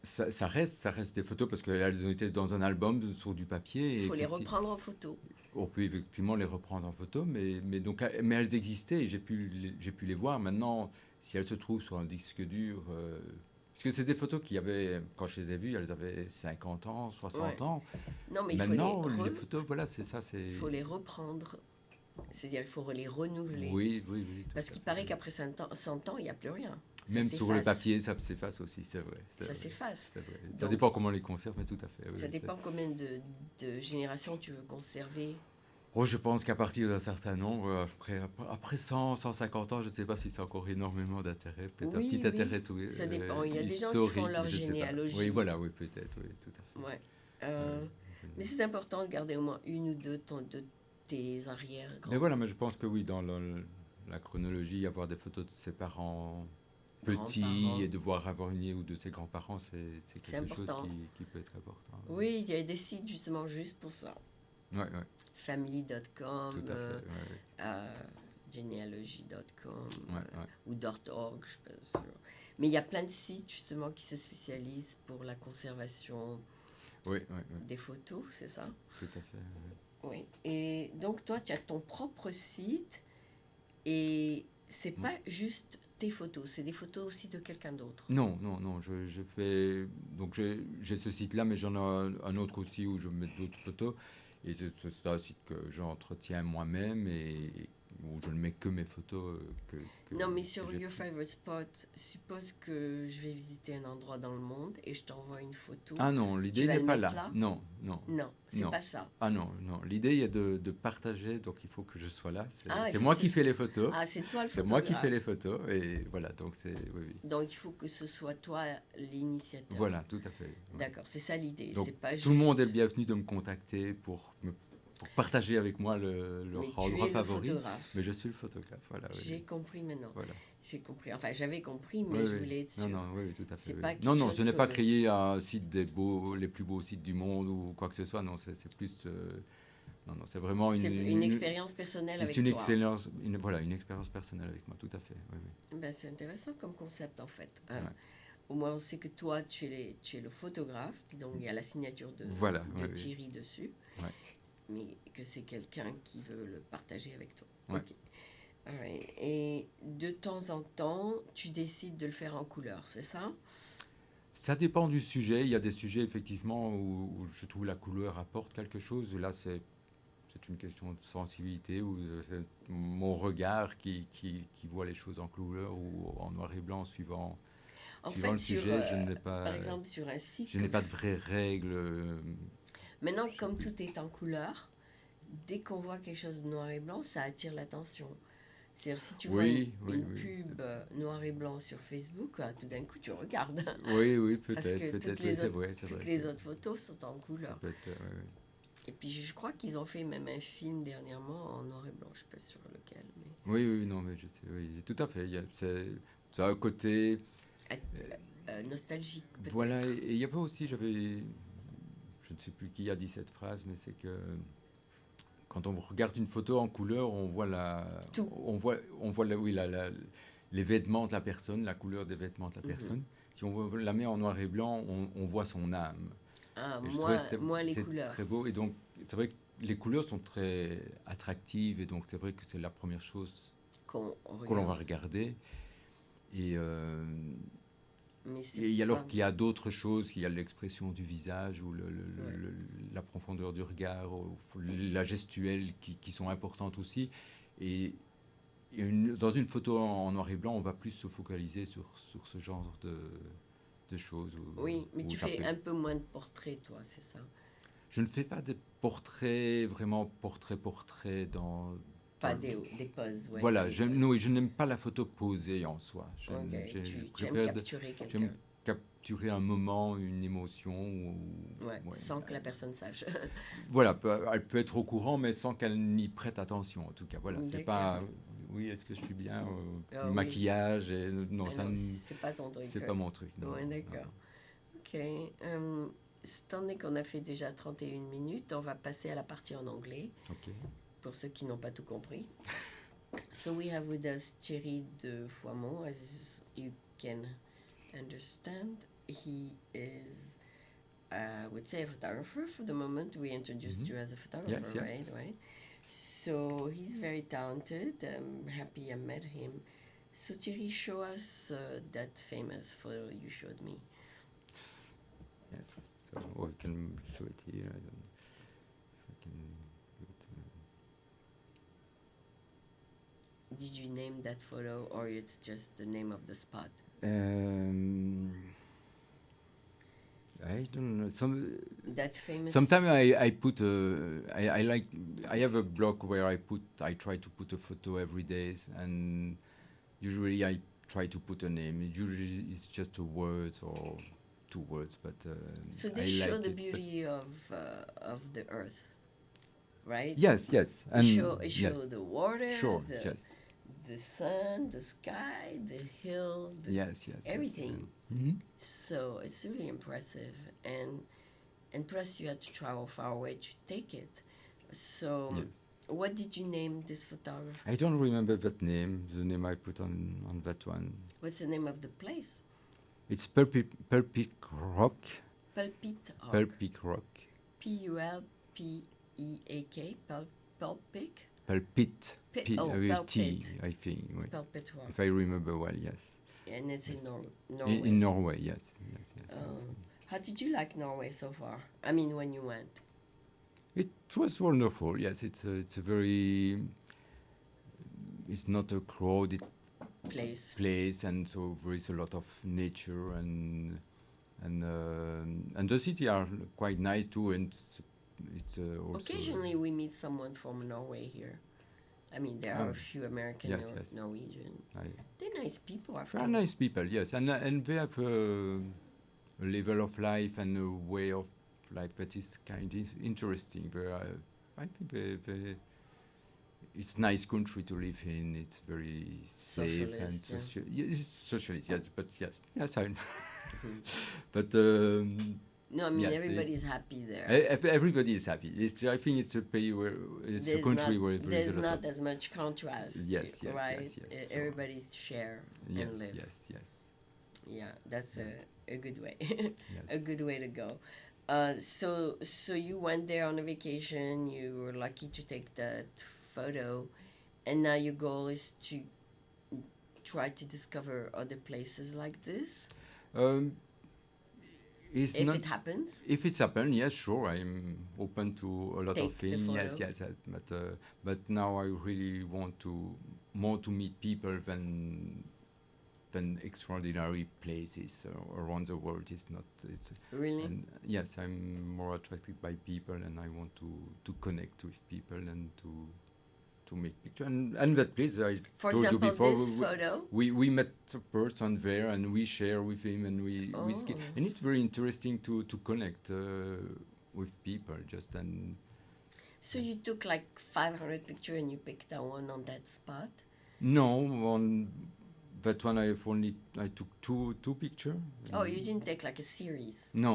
ça reste des photos parce qu'elles ont été dans un album sur du papier. Il Et faut les reprendre en photo. on peut effectivement les reprendre en photo, mais elles existaient et j'ai pu les voir. Maintenant, si elles se trouvent sur un disque dur, parce que c'est des photos qui avaient, quand je les ai vues, elles avaient 50 ans, 60 Ouais. ans. Non, mais Maintenant, les photos, voilà, c'est ça, c'est. il faut les reprendre. C'est-à-dire il faut les renouveler. Oui, oui. Tout Parce à qu'il fait. paraît qu'après 100 ans, il n'y a plus rien. Ça Même sur le s'efface. papier, ça s'efface aussi, c'est vrai. Ça vrai, s'efface. c'est vrai. Ça Donc, dépend comment on les conserve, mais tout à fait. Oui, ça dépend combien de générations tu veux conserver. Oh, je pense qu'à partir d'un certain nombre, après 100, 150 ans, je ne sais pas si c'est encore énormément d'intérêt. Peut-être un Oui, petit oui. intérêt Ça dépend. Il y a des gens qui font historique, leur je ne sais pas. généalogie. Oui, voilà, oui, peut-être, oui, tout à fait. Ouais. Euh, Mais c'est important de garder au moins une ou deux de tes arrière-grands. Mais voilà, mais je pense que oui, dans la chronologie, avoir des photos de ses parents petits Grands-parents. et devoir avoir une ou de ses grands-parents, c'est quelque chose important. qui peut être important. Oui, il y a des sites justement juste pour ça. Ouais, Family.com, tout à fait. genealogy.com Ouais. ou .org, je suis pas sûre. Mais il y a plein de sites justement qui se spécialisent pour la conservation Oui, des photos, c'est ça? tout à fait. Oui. Et donc toi, tu as ton propre site et c'est pas juste tes photos, c'est des photos aussi de quelqu'un d'autre. Non, je fais. Donc j'ai ce site-là, mais j'en ai un autre aussi où je mets d'autres photos. Et c'est un site que j'entretiens moi-même et où je ne mets que mes photos. Non, mais que sur j'ai Your prises. Favorite Spot, suppose que je vais visiter un endroit dans le monde et je t'envoie une photo. Ah non, l'idée Tu vas n'est le pas mettre là. là? Non. Non, c'est Non. pas ça. Ah non. L'idée est de partager, donc il faut que je sois là. C'est Ah, il c'est faut moi que qui tu- fais les photos. Ah, c'est toi le C'est photographe. moi qui fais les photos. Et voilà, donc c'est. Oui. Donc il faut que ce soit toi l'initiateur. Voilà, tout à fait. Ouais. D'accord, c'est ça l'idée. Donc, C'est pas tout le monde est juste- le bienvenu de me contacter pour partager avec moi leur Mais tu endroit es le favori. photographe. Mais je suis le photographe, voilà. Oui. J'ai compris maintenant. Voilà. J'ai compris. Enfin, j'avais compris, mais Oui, je oui. voulais être sûre. Non, oui, tout à fait. C'est oui. pas quelque Non, chose ce n'est pas que- créer un site les plus beaux sites du monde ou quoi que ce soit. Non, c'est plus. Non, c'est vraiment C'est une expérience personnelle avec C'est une toi. excellence, une expérience personnelle avec moi, tout à fait. Oui. Ben, c'est intéressant comme concept en fait. Ouais. Au moins on sait que toi tu es le photographe, donc il y a la signature de Voilà, oui. Thierry dessus, Ouais. mais que c'est quelqu'un qui veut le partager avec toi. Ouais. Ok. Alright. Et de temps en temps, tu décides de le faire en couleur, c'est ça? Ça dépend du sujet. Il y a des sujets effectivement où je trouve la couleur apporte quelque chose. Là, c'est une question de sensibilité ou c'est mon regard qui voit les choses en couleur ou en noir et blanc suivant En le sujet. Je n'ai pas, par exemple, sur un site, je n'ai pas de vraies règles. maintenant comme tout est en couleur, dès qu'on voit quelque chose de noir et blanc, ça attire l'attention. C'est-à-dire, si tu vois Oui, une oui, pub noir et blanc sur Facebook, tout d'un coup, tu regardes. oui, oui, Parce que peut-être, oui, c'est toutes vrai les que autres photos sont en ça couleur. peut être, ouais, ouais. Et puis, je crois qu'ils ont fait même un film dernièrement en noir et blanc. Je ne suis pas sûre lequel. Mais... Oui, oui, non, mais je sais, oui, tout à fait. Ça a un côté, nostalgique, voilà, peut-être. et il y avait aussi, je ne sais plus qui a dit cette phrase, mais c'est que quand on regarde une photo en couleur, Tout. oui, les vêtements de la personne, la couleur des vêtements de la Mhm. personne. Si on la met en noir et blanc, on voit son âme. Ah, Et je trouvais que moins les c'est couleurs très beau. Et donc, c'est vrai que les couleurs sont très attractives. Et donc, c'est vrai que c'est la première chose qu'on que l'on va regarde. regarder. Et, Mais c'est et pas... alors qu'il y a d'autres choses, il y a l'expression du visage ou Ouais. la profondeur du regard, ou la gestuelle qui sont importantes aussi. Et dans une photo en noir et blanc, on va plus se focaliser sur ce genre de choses. Oui, mais Où tu ça fais peut- un peu moins de portraits, toi, c'est ça? Je ne fais pas de portraits, vraiment portrait Pas des poses, ouais, Voilà, des poses. non, je n'aime pas la photo posée en soi. Ok, Je tu aimes préfère capturer quelqu'un. j'aime capturer un moment, une émotion. Ouais, Ouais, sans que la personne sache. voilà, elle peut être au courant, mais sans qu'elle n'y prête attention. En tout cas, voilà, c'est D'accord. pas. Oui, est-ce que je suis bien Ah oui. maquillage non, Ah ça, non, c'est pas son truc. c'est pas mon truc. Non, Ouais, non. d'accord. Ok. Étant donné qu'on a fait déjà 31 minutes, on va passer à la partie en anglais, Ok. pour ceux qui n'ont pas tout compris. So we have with us Thierry de Foimont, as you can understand. He is, I would say, a photographer for the moment. We introduced Mhm. you as a photographer, Yes. right? So he's very talented. I'm happy I met him. So Thierry, show us that famous photo you showed me. Yes. So we can show it here. I don't know if I can do it. Did you name that photo, or it's just the name of the spot? I don't know. That famous. Sometimes I put I like I have a blog where I try to put a photo every day, and usually I try to put a name. Usually it's just a word or two words, but So I they show like the it. beauty of the earth, right? Yes, It show yes, the water, sure, yes, the sun, the sky, the hill, yes, everything. Mhm. So it's really impressive, and plus you had to travel far away to take it. So Yes. what did you name this photographer? I don't remember that name. The name I put on that one. What's the name of the place? It's Pulpic Rock. Pulpit Rock. Pulpic Rock. Pulpeak. Pulpic. Pulpit. With T, Pulpit. I think. Wait. Pulpit Rock. If I remember well, yes. And it's Yes. in Norway. In Norway, yes. How did you like Norway so far? I mean, when you went. It was wonderful. Yes, it's a very. It's not a crowded place, and so there is a lot of nature and the city are quite nice too, and it's also. Occasionally, we meet someone from Norway here. I mean, there are a few American yes, or yes. Norwegian. They're nice people. After They are nice people, yes, and they have a level of life and a way of life that is kind of interesting. I think it's nice country to live in. It's very safe and Socialist, socialist. Yes, but yes, I. But no, I mean yes, everybody's happy there. Everybody is happy. I think it's a country where there is a lot not of as much contrast. Yes, right? yes. Everybody's share and live. Yes. Yeah, that's a good way. Yes. A good way to go. So you went there on a vacation. You were lucky to take that photo, and now your goal is to try to discover other places like this. If it happens. If it's happened, yes, sure. I'm open to a lot of things. Yes. But now I really want to meet people than than extraordinary places around the world. It's not. It's Really? and yes, I'm more attracted by people, and I want to connect with people and to make picture. And that place I For told you example, before. this photo. We met a person there, and we share with him, and we Oh. and it's very interesting to connect with people. Just and So you took like 500 pictures and you picked that one on that spot? no, on that one I took two picture. Oh, you didn't take like a series. No.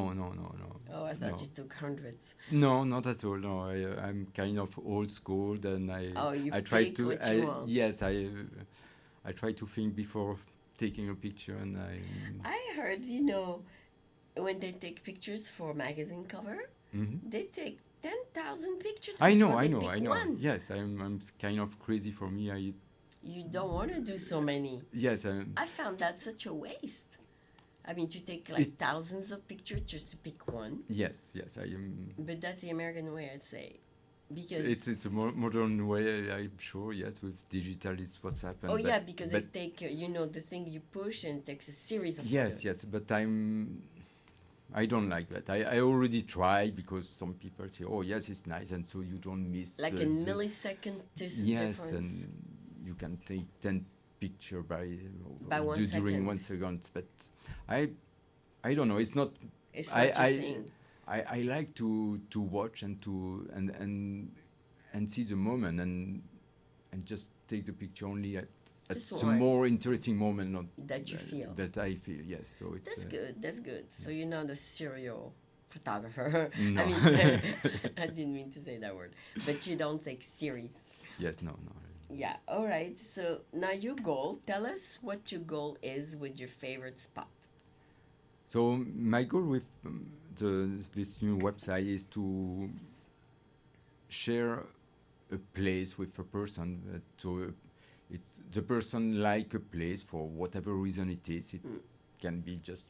Oh, I thought No. you took hundreds. No, not at all. No, I'm kind of old school, and Oh, you I try pick to what you want. yes I try to think before taking a picture, and I heard, when they take pictures for magazine cover, Mhm. they take 10,000 pictures I know, before I they know, pick I know. one. Yes, I'm kind of crazy for me. You don't want to do so many. Yes, I found that such a waste. I mean, to take like thousands of pictures just to pick one. yes, I am. But that's the American way, I'd say. Because It's a modern way, I'm sure. Yes, with digital, it's what's happened. oh yeah, because they but take the thing you push and it takes a series of yes, photos. yes, but I don't like that. I already tried because some people say, oh yes, it's nice, and so you don't miss Like a the millisecond yes, difference. and you can take 10 picture by 1 during second. 1 second. But I don't know. It's not. It's I- not your I- thing. I like to watch and and see the moment and just take the picture only at Just the one. more interesting moment, not That you feel. that I feel. Yes, so it's That's good. That's good. So you're not a serial photographer. No. I mean, I didn't mean to say that word. But you don't take series. yes, no. Yeah. All right. So now your goal. Tell us what your goal is with your favorite spot. So my goal with this new website is to share a place with a person. So it's the person like a place for whatever reason it is. It can be just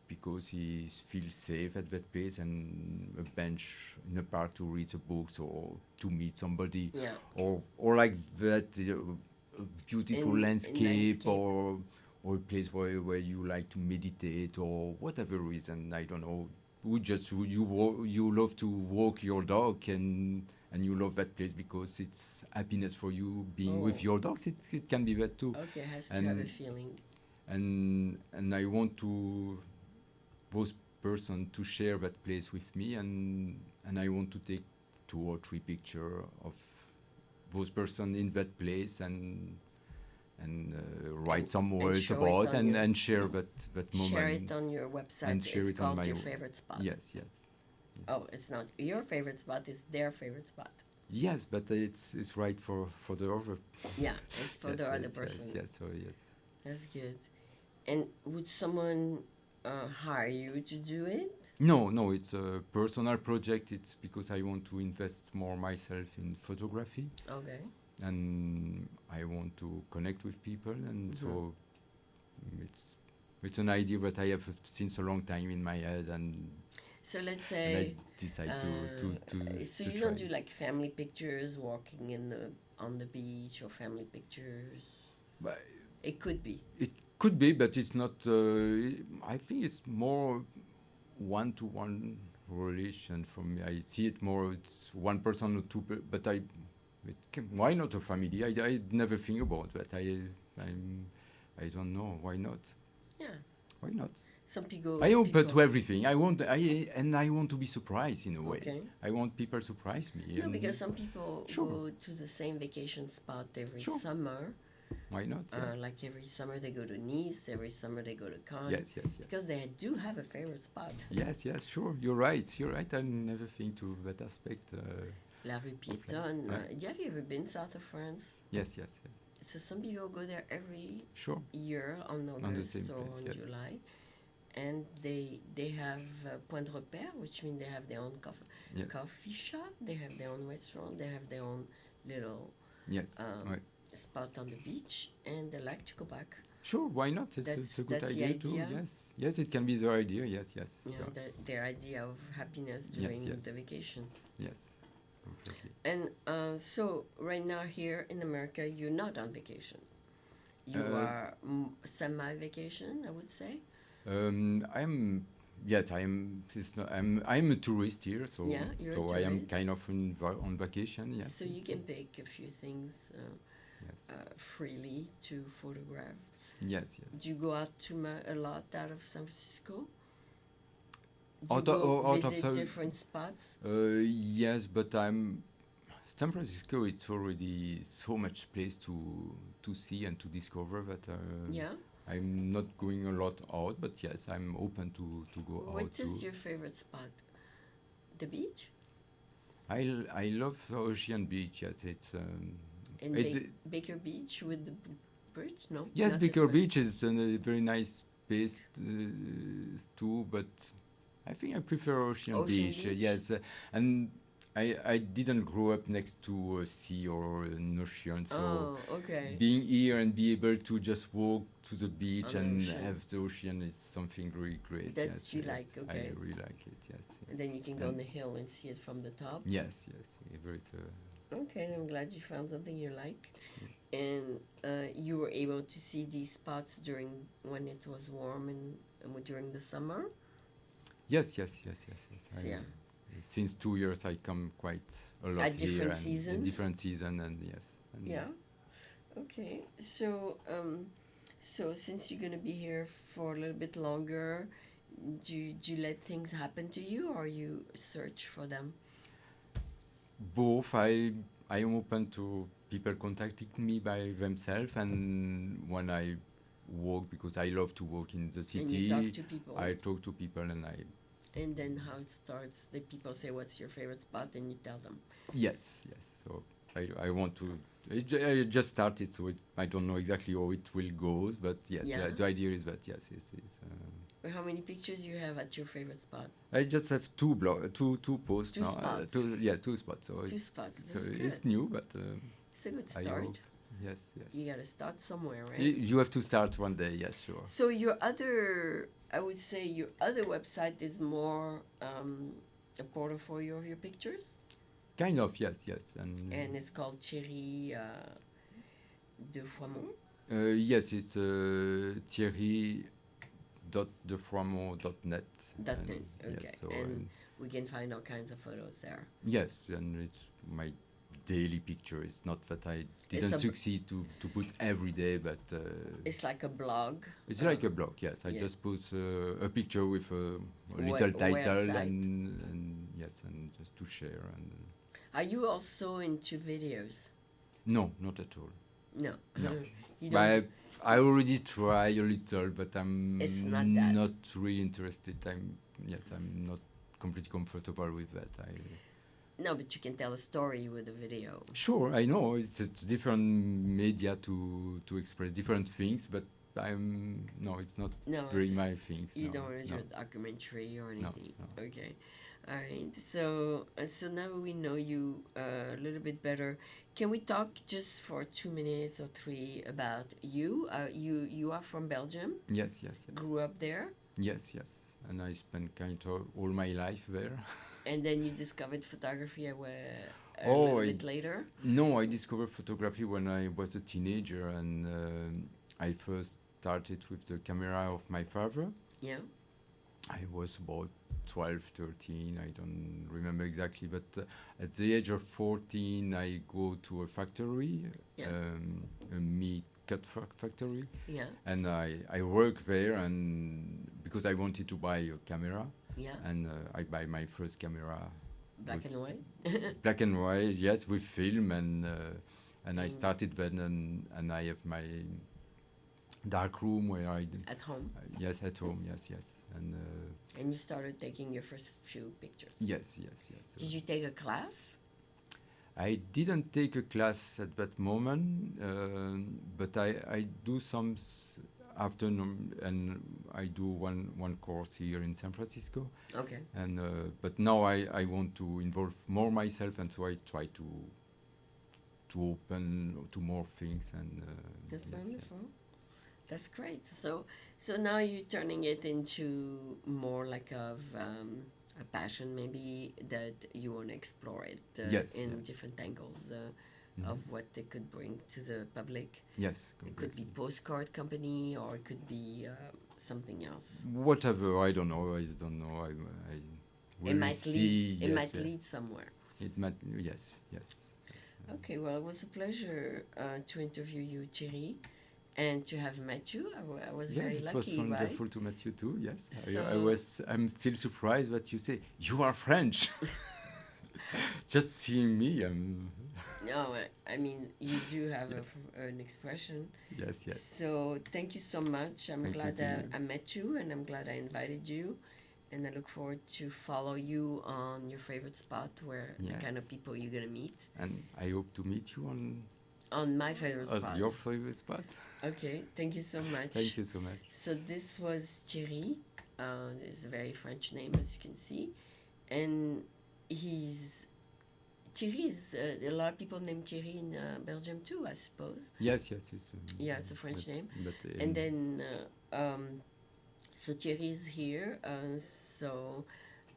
because he feels safe at that place, and a bench in a park to read the books or to meet somebody, Yeah. or like that a beautiful In landscape, landscape. or a place where you like to meditate, or whatever reason, I don't know. You love to walk your dog, and you love that place because it's happiness for you being with Oh. your dogs. It can be that too. Okay. Has to have a And- feeling. And I want those person to share that place with me, and I want to take 2 or 3 picture of those person in that place, and write And- some and words show it about, on your- and share that moment. Share it on your website. and share It's it on called my your w- favorite spot. Yes. Oh, it's not your favorite spot. It's their favorite spot. Yes, but it's right for the other. Yeah, it's for the Yes, other yes, person. Yes, so yes. That's good. And would someone hire you to do it? No, it's a personal project. It's because I want to invest more myself in photography, Okay. and I want to connect with people, and Mhm. so it's an idea that I have since a long time in my head, and So let's I say. decide So to you try. don't do like family pictures, walking on the beach, or family pictures. But It could be. it could be, but it's not. I think it's more one-to-one relation for me. I see it more. It's one person or two, but why not a family? I never think about that. I don't know. Why not? Yeah. Why not? Some people. I open to everything. I want to be surprised in a way. Okay. I want people to surprise me. No, and because some people Sure. go to the same vacation spot every Sure. summer. why not? Yes. Like every summer they go to Nice, every summer they go to Cannes. Yes. Because they do have a favorite spot. Yes, sure. You're right. I never think to that aspect. La Rue Piétonne. Right. Have you ever been south of France? Yes. So some people go there every Sure. year on the August same or place, on yes. July. And they have point de repère, which means they have their own Yes. coffee shop, they have their own restaurant, they have their own little Yes. Um, spot on the beach, and they like to go back. Sure. Why not? It's a good that's the idea too. idea. Yes. It can be their idea. Yes. You know, their idea of happiness Yes, during yes. the vacation. Yes. Completely. And so right now here in America, you're not on vacation. You are semi-vacation, I would say. I'm yes, I'm. It's not, I'm a tourist here, so Yeah, you're a so I am tourist. kind of on vacation. Yes, So you can pick a few things yes, freely to photograph. yes, yes. Do you go out a lot out of San Francisco? Do you Out go of, out of visit South, different spots? yes, but I'm San Francisco. It's already so much place to see and to discover that Yeah. I'm not going a lot out. But yes, I'm open to go out What is too. your favorite spot? The beach? I love the Ocean Beach. Yes, In it's Baker Beach with the bridge? No, yes, not this Baker one. Beach is a very nice place too, but I think I prefer Ocean Ocean Beach. Beach? Yes, and I didn't grow up next to a sea or an ocean, so Oh, okay. being here and be able to just walk to the beach On the and ocean. have the ocean is something really great. That's yes, you yes, like, okay. I really like it. Yes, yes. And then you can go on And the hill and see it from the top. yes, yes. There is Okay, I'm glad you found something you like. yes. And you were able to see these spots during when it was warm and during the summer. Yes, yes, yes, yes, yes. So, yeah. Since 2 years, I come quite a lot At here different and in seasons? different season, and yes. And Yeah. Okay. So since you're gonna be here for a little bit longer, do you let things happen to you, or you search for them? both, I am open to people contacting me by themselves, and when I walk, because I love to walk in the And you talk city, to people. I talk to people, and And then how it starts? The people say, "What's your favorite spot?" And you tell them. yes, yes. So I want to. I just started, so I don't know exactly how it will go, but yes, Yeah. the idea is that yes, it's. How many pictures you have at your favorite spot? I just have two posts Two now. spots. Two spots. So, Two spots. so That's it's good. new, but It's a good I start. hope. Yes, yes. You gotta start somewhere, right? You have to start one day. Yes, sure. So your other, I would say your other website is more a portfolio of your pictures, Kind of, yes, yes, and it's called Thierry de Foimont. yes, it's Thierry.defroidmont.net. Dot and net, okay. Yes, so And we can find all kinds of photos there. yes, and it's my daily picture. It's not that I didn't a- succeed to put every day, but It's like a blog. it's like a blog. Yes, I yeah. just post a picture with a We- little title website. and yes, and just to share. And Are you also into videos? no, not at all. No. No. You But don't. I already try a little, but I'm It's not that. not really interested. I'm not completely comfortable with that. No, but you can tell a story with a video. Sure, I know it's different media to express different things, but it's not No, really it's- my things. You no, don't want to do no. a documentary or No, anything. no. Okay. All right. So now we know you a little bit better. Can we talk just for 2 minutes or 3 about you? You are from Belgium. Yes, yes, yes, Grew up there, yes, yes. And I spent kind of all my life there. and then you discovered photography a Oh, little I- bit later. No, I discovered photography when I was a teenager, and I first started with the camera of my father. Yeah. I was about 12, 13, I don't remember exactly, but at the age of 14, I go to a factory, Yeah. a meat cut factory, Yeah. and I work there, and because I wanted to buy a camera, Yeah. and I buy my first camera, Black with and white. black and white, yes, with film, and I Mm. started then, and I have my dark room where At home, yes, at home, yes, and and you started taking your first few pictures. yes, yes, yes. So Did you take a class? I didn't take a class at that moment, but I do some afternoon, and I do one course here in San Francisco, Okay. and but now I want to involve more myself, and so I try to open to more things, and That's yes, yes. wonderful. That's great. So now you're turning it into more like a passion, maybe that you want to explore it Yes, in yeah. different angles. of what they could bring to the public. Yes, It could be completely. postcard company, or it could be something else. Whatever, I don't know. I don't know. I It will might see. lead. It Yes, might yeah. lead somewhere. It might. Yes, yes. Okay, well, it was a pleasure to interview you, Thierry, and to have met you. I was very Yes, it was lucky, right? wonderful to meet you too. Yes, I So- was. I'm still surprised that you say you are French. Just seeing me, No, I mean, you do have an expression. yes, yes. So thank you so much. I'm Thank you glad to that you. I met you, and I'm glad I invited you. And I look forward to follow you on your favorite spot, where the kind Yes. of people you're gonna meet. And I hope to meet you On my favorite on spot. your favorite spot. Okay, thank you so much. Thank you so much. So this was Thierry. It's a very French name, as you can see, and Thierry is a lot of people named Thierry in Belgium too, I suppose. Yes, yes, yes. Yeah, it's a French name. But, And then so Thierry is here.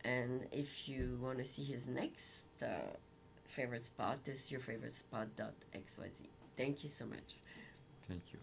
And if you want to see his next favorite spot, this is your favorite spot.xyz. Thank you so much. thank you.